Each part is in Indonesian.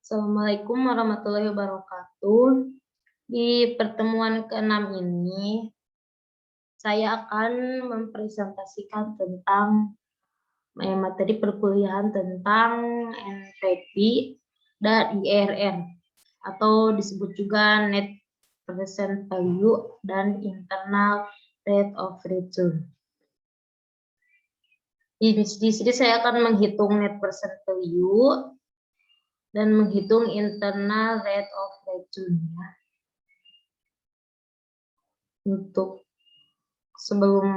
Assalamualaikum warahmatullahi wabarakatuh. Di pertemuan ke-6 ini, saya akan mempresentasikan tentang materi perkuliahan tentang NPP dan IRR, atau disebut juga Net Present Value dan Internal Rate of Return. Di sini saya akan menghitung Net Present Value dan menghitung internal rate of return. Untuk sebelum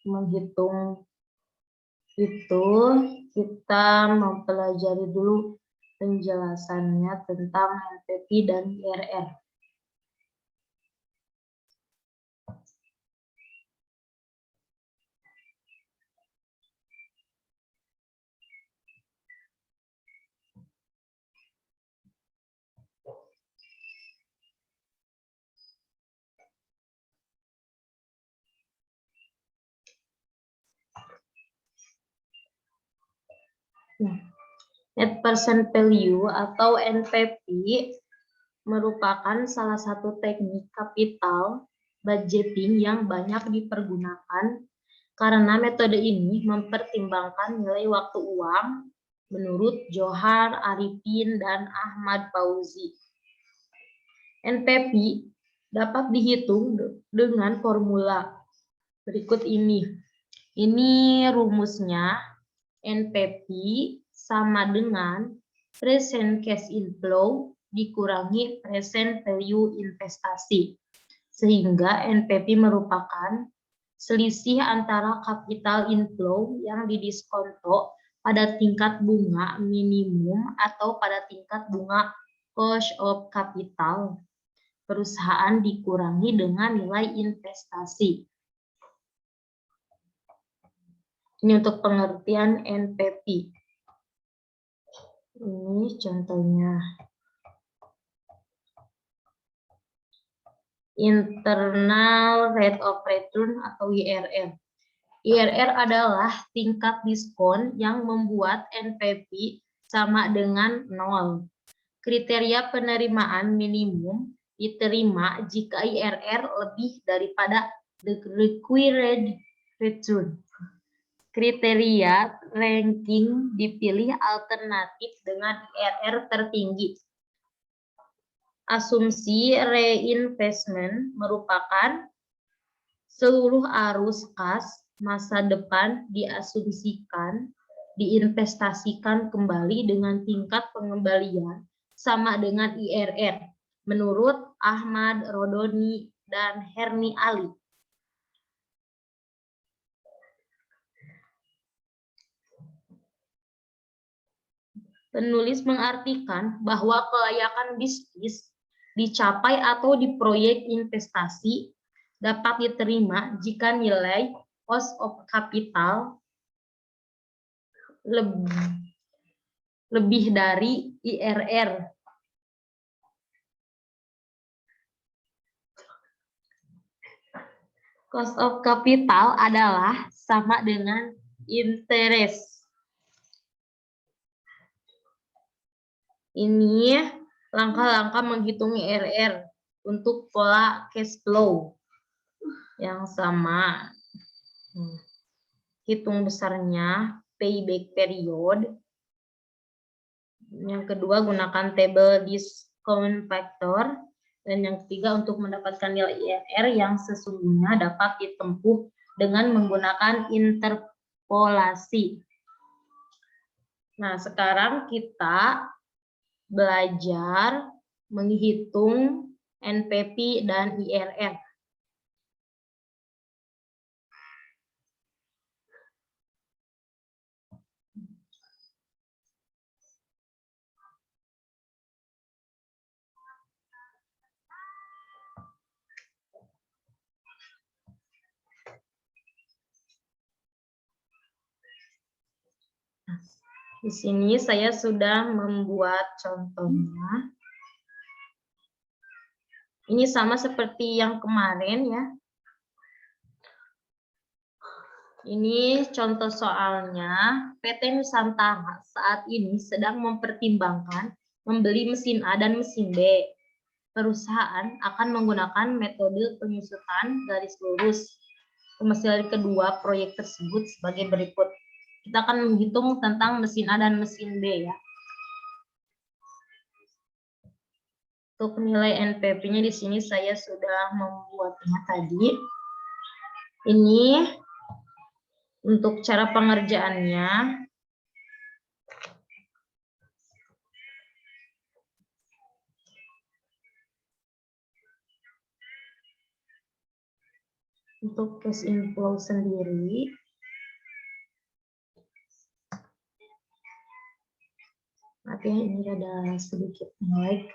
menghitung itu, kita mempelajari dulu penjelasannya tentang NPV dan IRR. Net Present Value atau NPV merupakan salah satu teknik capital budgeting yang banyak dipergunakan karena metode ini mempertimbangkan nilai waktu uang menurut Johar Arifin dan Ahmad Fauzi. NPV dapat dihitung dengan formula berikut ini. Ini rumusnya. NPV sama dengan present cash inflow dikurangi present value investasi. Sehingga NPV merupakan selisih antara capital inflow yang didiskonto pada tingkat bunga minimum atau pada tingkat bunga cost of capital perusahaan dikurangi dengan nilai investasi. Ini untuk pengertian NPV. Ini contohnya. Internal Rate of Return atau IRR. IRR adalah tingkat diskon yang membuat NPV sama dengan 0. Kriteria penerimaan minimum diterima jika IRR lebih daripada the required return. Kriteria ranking dipilih alternatif dengan IRR tertinggi. Asumsi reinvestment merupakan seluruh arus kas masa depan diasumsikan diinvestasikan kembali dengan tingkat pengembalian sama dengan IRR menurut Ahmad Rodoni dan Herni Ali. Penulis mengartikan bahwa kelayakan bisnis dicapai atau diproyek investasi dapat diterima jika nilai cost of capital lebih dari IRR. Cost of capital adalah sama dengan interest. Ini langkah-langkah menghitung IRR untuk pola cash flow yang sama. Hitung besarnya, payback period. Yang kedua, gunakan tabel discount factor. Dan yang ketiga, untuk mendapatkan nilai IRR yang sesungguhnya dapat ditempuh dengan menggunakan interpolasi. Nah, sekarang kita belajar menghitung NPV dan IRR. Di sini saya sudah membuat contohnya. Ini sama seperti yang kemarin ya. Ini contoh soalnya. PT Nusantara saat ini sedang mempertimbangkan membeli mesin A dan mesin B. Perusahaan akan menggunakan metode penyusutan garis lurus pemesiran kedua proyek tersebut sebagai berikut. Kita akan menghitung tentang mesin A dan mesin B ya. Untuk nilai NPP-nya di sini saya sudah membuatnya tadi. Ini untuk cara pengerjaannya. Untuk cash inflow sendiri, oke, ini ada sedikit lag.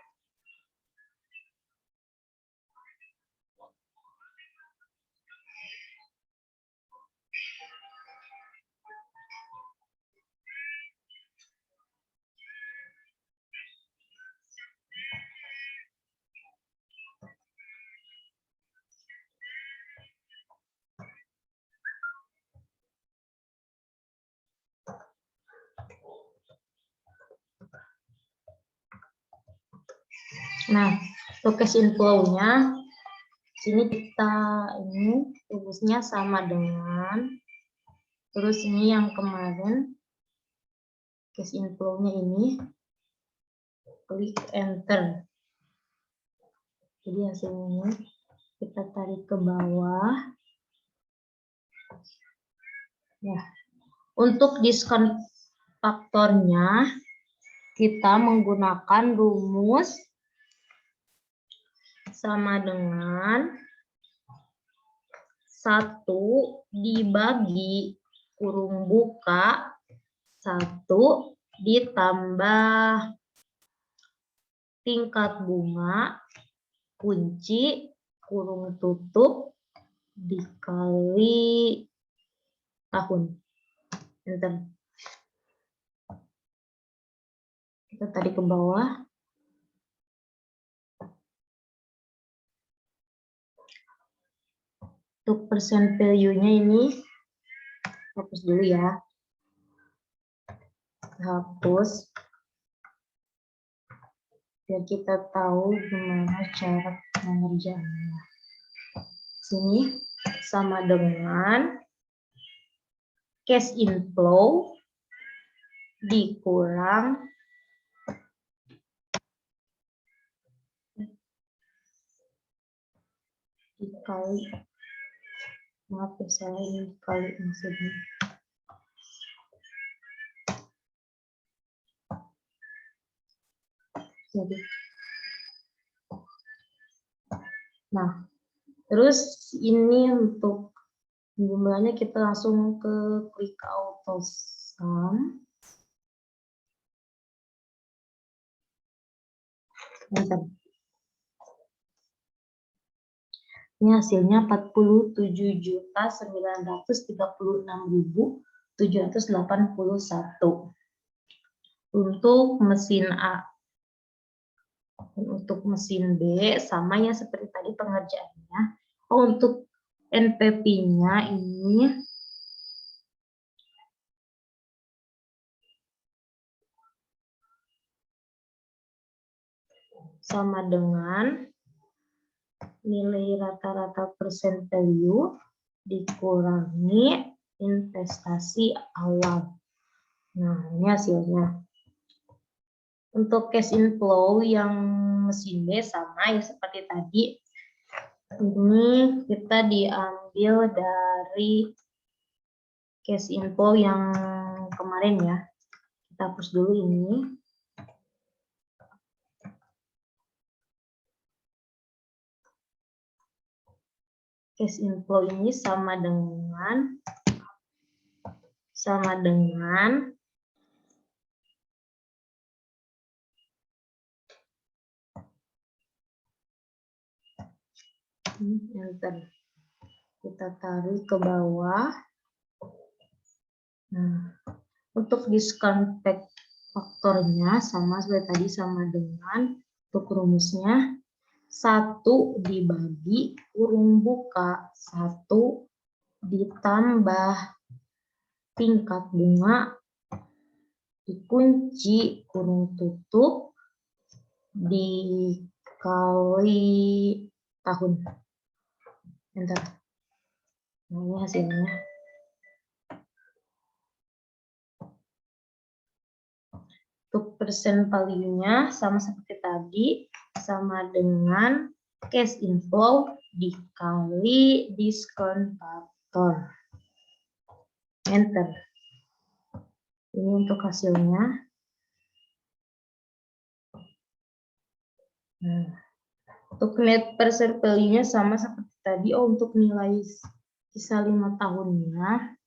Nah, untuk cash inflow-nya, sini kita ini rumusnya sama dengan, terus ini yang kemarin cash inflow-nya ini, klik enter. Jadi hasilnya kita tarik ke bawah. Ya, untuk diskon faktornya kita menggunakan rumus sama dengan 1 dibagi kurung buka 1 ditambah tingkat bunga kunci kurung tutup dikali tahun. Enter. Kita tarik ke bawah. Untuk persen value-nya ini hapus dulu ya. Hapus. Biar kita tahu gimana cara pengerjaannya. Sini sama dengan cash inflow dikurang dikali, maaf ya saya ini dikali maksudnya. Jadi, nah, terus ini untuk jumlahnya kita langsung ke klik auto sum. Enter. Ini hasilnya 47.936.781 untuk mesin A. Untuk mesin B sama ya seperti tadi pengerjaannya. Untuk NPP-nya ini sama dengan nilai rata-rata persen value dikurangi investasi awal. Nah, ini hasilnya. Untuk cash inflow yang mesin B sama ya seperti tadi. Ini kita diambil dari cash inflow yang kemarin ya. Kita hapus dulu ini. Cash inflow ini sama dengan enter. Kita tarik ke bawah. Nah, untuk diskon faktornya sama seperti tadi, sama dengan untuk rumusnya 1 dibagi kurung buka 1 ditambah tingkat bunga dikunci kurung tutup dikali tahun. Enter. Nah, ini hasilnya. Untuk persen value-nya sama seperti tadi, sama dengan cash inflow dikali diskon faktor. Enter. Ini untuk hasilnya. Nah, untuk net present value-nya sama seperti tadi. Untuk nilai sisa 5 tahunnya.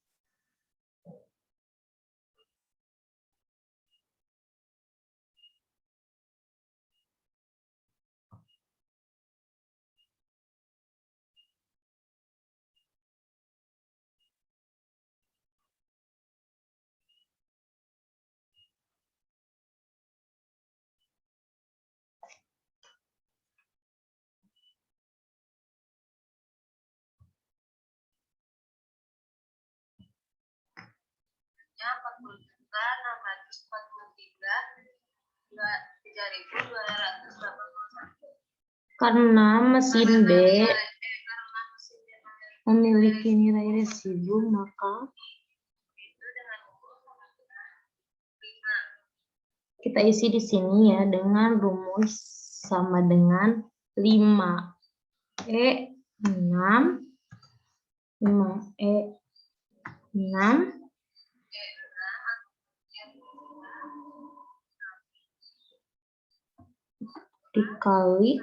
Karena mesin B memiliki nilai residu, maka kita isi di sini ya dengan rumus sama dengan 5E6 dikali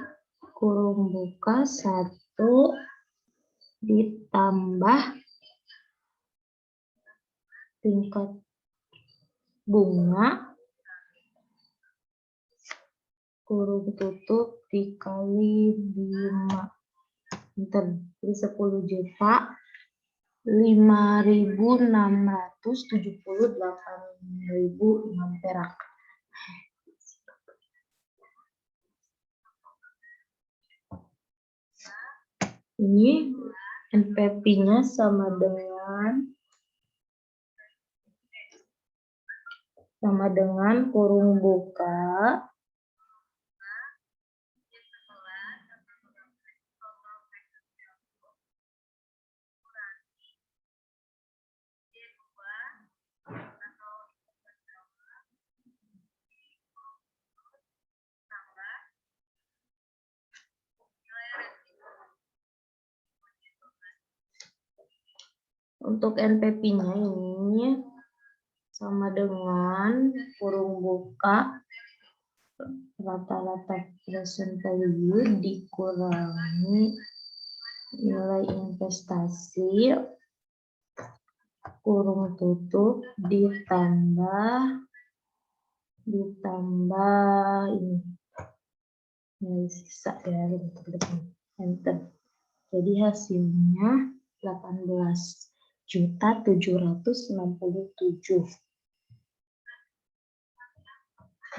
kurung buka 1 ditambah tingkat bunga kurung tutup dikali 5. Jadi 10 juta 5.678.006 perak. Ini NPV-nya sama dengan kurung buka untuk NPV-nya ini sama dengan kurung buka rata-rata present value dikurangi nilai investasi kurung tutup ditambah ini nilai sisa ya, enter. Jadi hasilnya 18.767.000.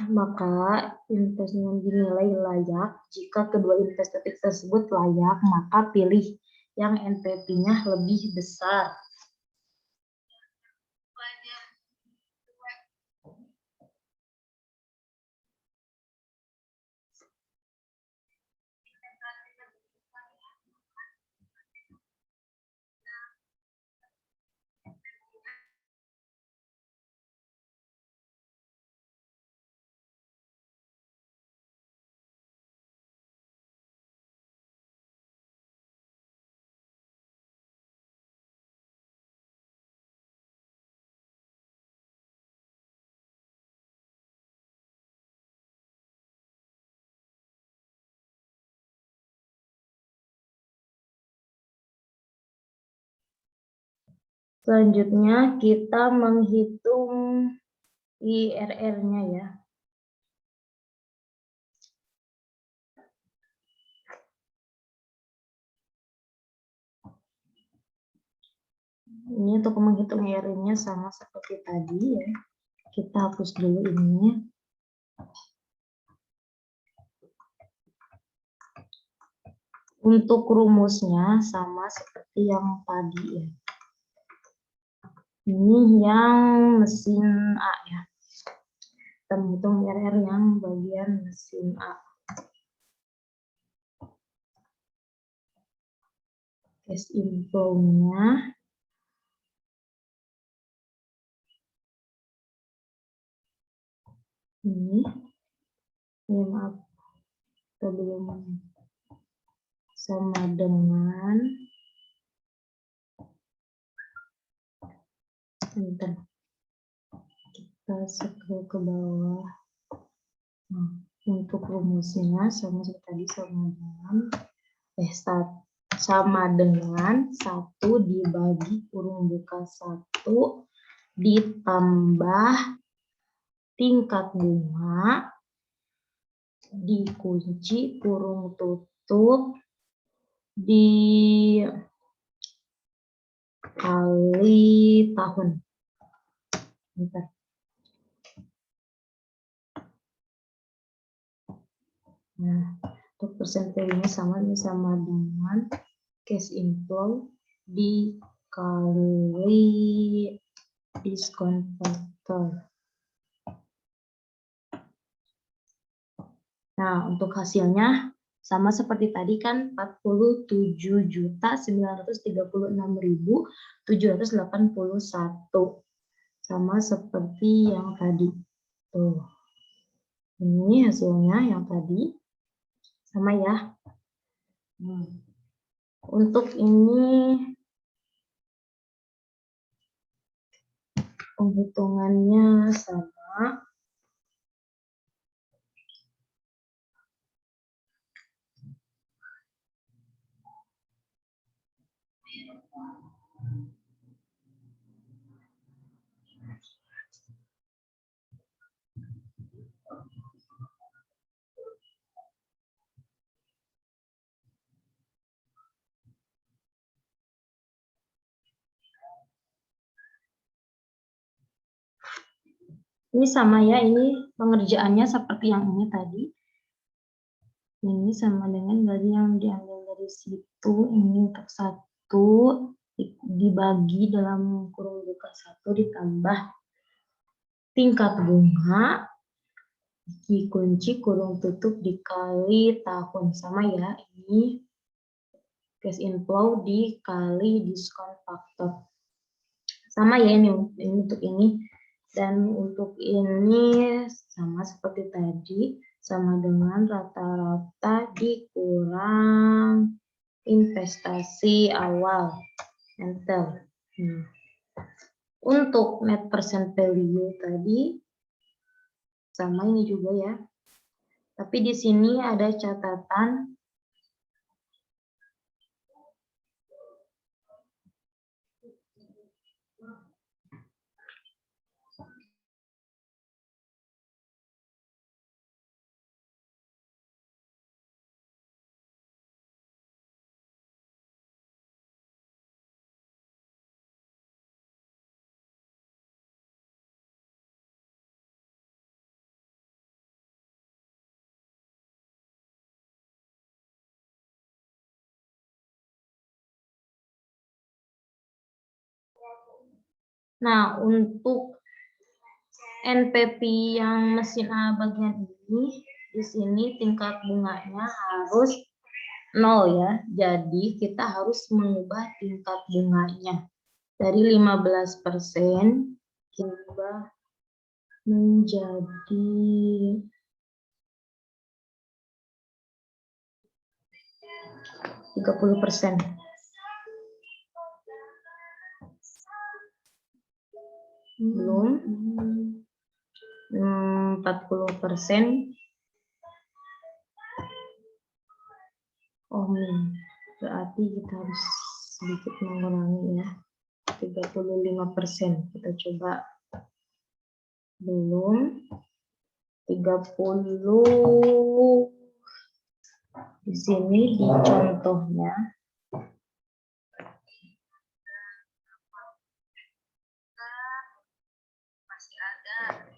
Maka investment dinilai layak. Jika kedua investasi tersebut layak, maka pilih yang NPV-nya lebih besar. Selanjutnya kita menghitung IRR-nya ya. Ini untuk menghitung IRR-nya sama seperti tadi ya. Kita hapus dulu ini. Untuk rumusnya sama seperti yang tadi ya. Ini yang mesin A ya. Kita menghitung RR yang bagian mesin A. Cash inflow-nya ini maaf, kita belum sama dengan bentar, kita scroll ke bawah. Nah, untuk rumusnya sama seperti tadi, sama dengan 1 dibagi kurung buka 1 ditambah tingkat bunga dikunci kurung tutup dikali tahun. Bentar. Nah, untuk persentasenya sama dengan cash inflow dikali diskon faktor. Nah, untuk hasilnya sama seperti tadi kan 47.936.781. Sama seperti yang tadi. Tuh. Ini hasilnya yang tadi. Sama ya. Untuk ini penghitungannya sama. Ini sama ya, ini pengerjaannya seperti yang ini tadi. Ini sama dengan dari yang diambil dari situ, ini untuk 1 dibagi dalam kurung buka 1 ditambah tingkat bunga dikunci kurung tutup dikali tahun. Sama ya, ini cash inflow dikali diskon faktor. Sama ya, ini untuk ini. Dan untuk ini sama seperti tadi, sama dengan rata-rata dikurang investasi awal. Enter. Untuk net present value tadi, sama ini juga ya. Tapi di sini ada catatan. Nah, untuk NPV yang mesin A bagian ini, di sini tingkat bunganya harus 0 ya. Jadi kita harus mengubah tingkat bunganya dari 15% kita menjadi 30%. Belum 40%. Oh, berarti kita harus sedikit mengurangi ya. 35%. Kita coba. Belum 30. Di sini di contohnya masih ada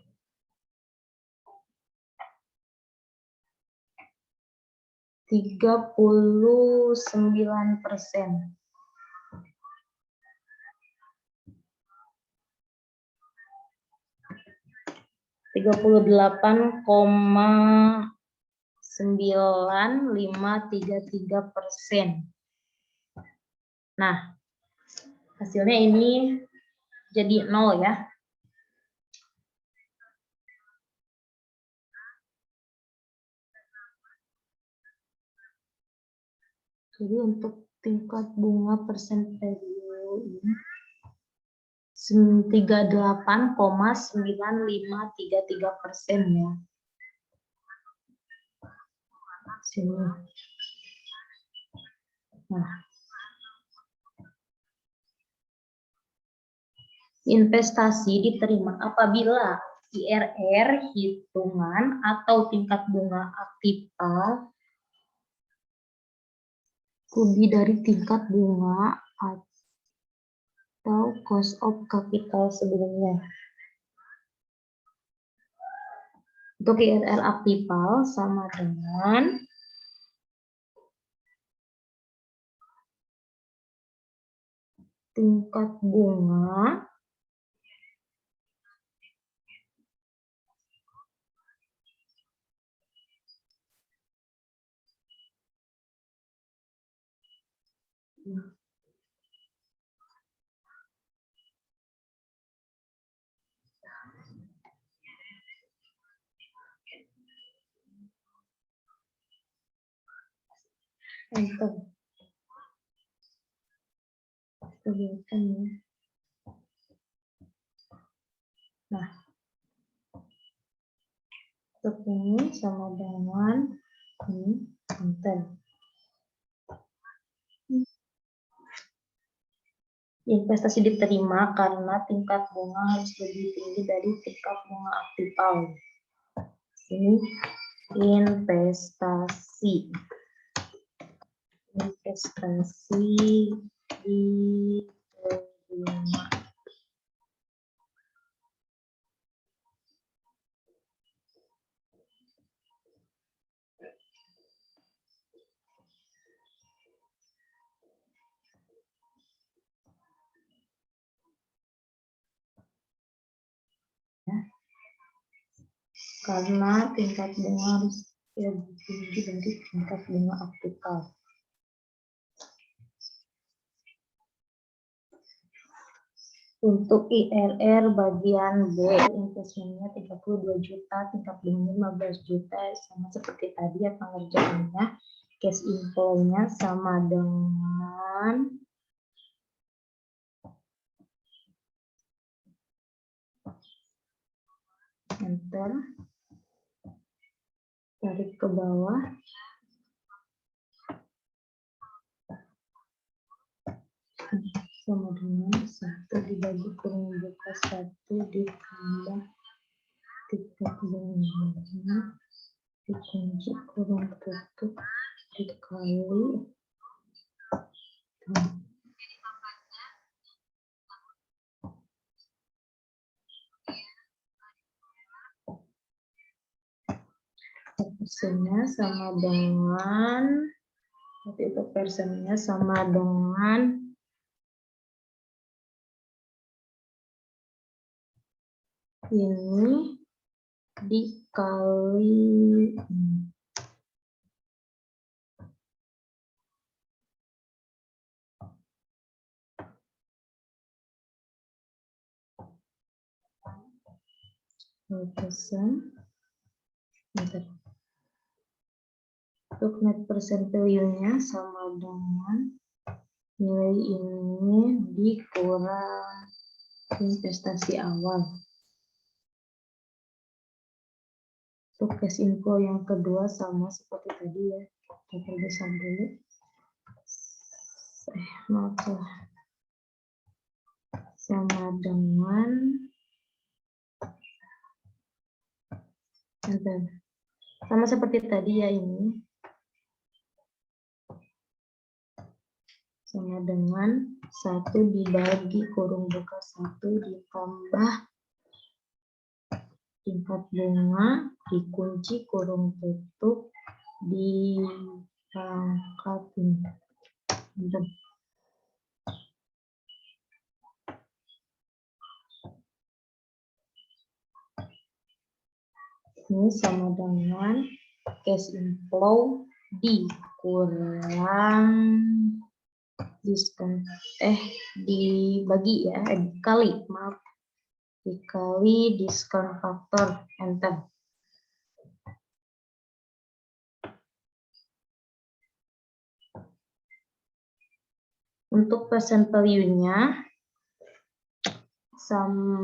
39%. 38,9533%. Nah, hasilnya ini jadi 0 ya. Jadi untuk tingkat bunga persentase ini 38,9533% ya. Sini. Nah, investasi diterima apabila IRR hitungan atau tingkat bunga aktiva lebih dari tingkat bunga atau cost of capital sebelumnya. Untuk IRR aktiva sama dengan tingkat bunga Nah, untuk ini sama dengan ini, investasi diterima karena tingkat bunga harus lebih tinggi dari tingkat bunga aktiva. Ini investasi diterima. Karena tingkat bunga harus lebih tinggi dari tingkat bunga aktiva. Untuk IRR bagian B, investasinya 32 juta, tingkat bunganya 15 juta, sama seperti tadi ya pengerjaannya. Cash inflow-nya sama dengan enter, tarik ke bawah. Sama dengan 1 dibagi kurung buka 1 ditambah tingkat bunganya dikunci kurung tutup dikali persennya sama dengan itu persennya sama dengan ini dikali persen. Untuk net present value-nya sama dengan nilai ini dikurang investasi awal. Untuk cash inflow yang kedua sama seperti tadi ya. Kita perbesar dulu. Sama dengan sama seperti tadi ya ini. Sama dengan 1 dibagi kurung buka 1 ditambah tingkat bunga dikunci kurung tutup dipangkat ini. Ini sama dengan cash inflow dikurang diskon dibagi ya, dikali diskon faktor, enter. Untuk percent value-nya sama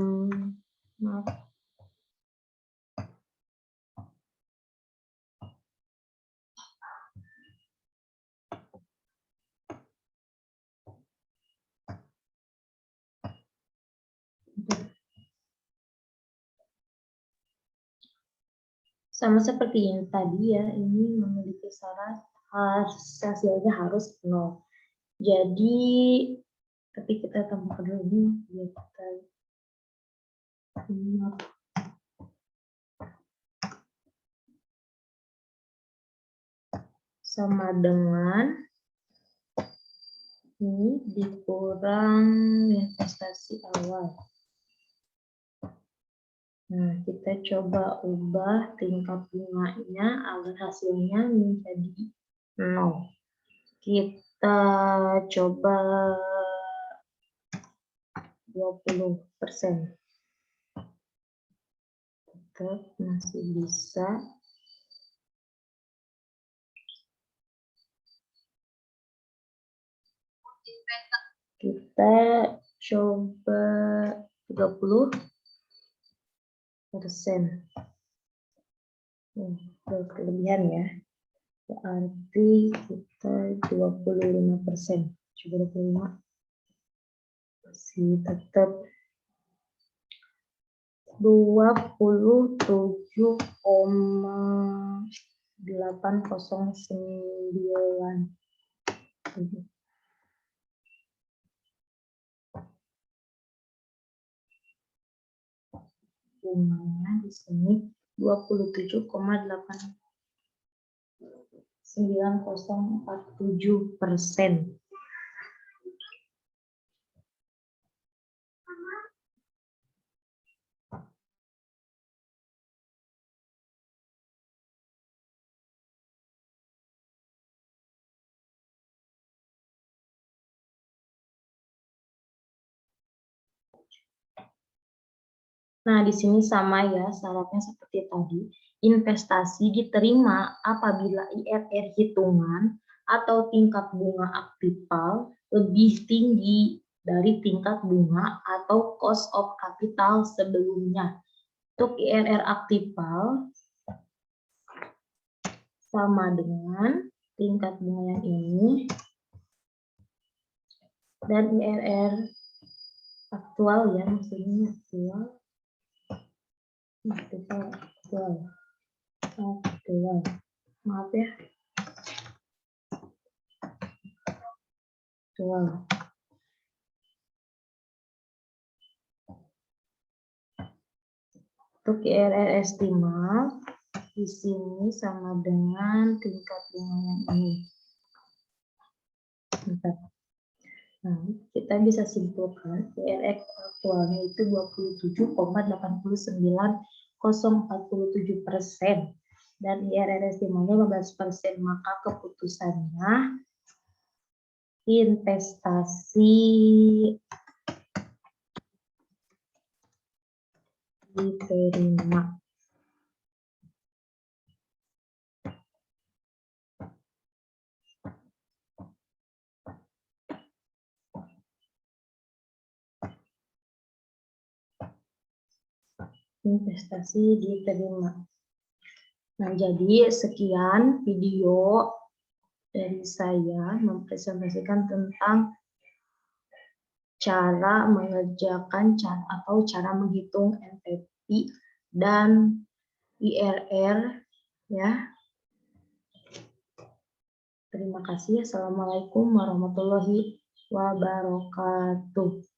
seperti yang tadi ya, ini memiliki syarat hasilnya harus 0. Jadi, tapi kita tambahkan dulu ini, biar kita sama dengan ini dikurang investasi awal. Nah, kita coba ubah tingkat bunganya agar hasilnya menjadi 0. Kita coba 20%. Tetap masih bisa. Kita coba 30%. Kelebihan ya. Berarti kita 25%. Coba 25. Masih tetap 27,809. Bunganya di sini 27,9047%. Nah, di sini sama ya, syaratnya seperti tadi. Investasi diterima apabila IRR hitungan atau tingkat bunga aktifal lebih tinggi dari tingkat bunga atau cost of capital sebelumnya. Untuk IRR aktifal sama dengan tingkat bunga yang ini dan IRR aktual ya, maksudnya aktual. Maaf ya. Aktual. Untuk IRR estimal di sini sama dengan tingkat bunga yang ini. Nah, kita bisa simpulkan IRR aktualnya itu 27,89047% dan IRR estimalnya 15%, maka keputusannya investasi diterima. Investasi diterima. Nah, jadi sekian video dari saya mempresentasikan tentang cara mengerjakan cara menghitung NPV dan IRR ya. Terima kasih. Assalamualaikum warahmatullahi wabarakatuh.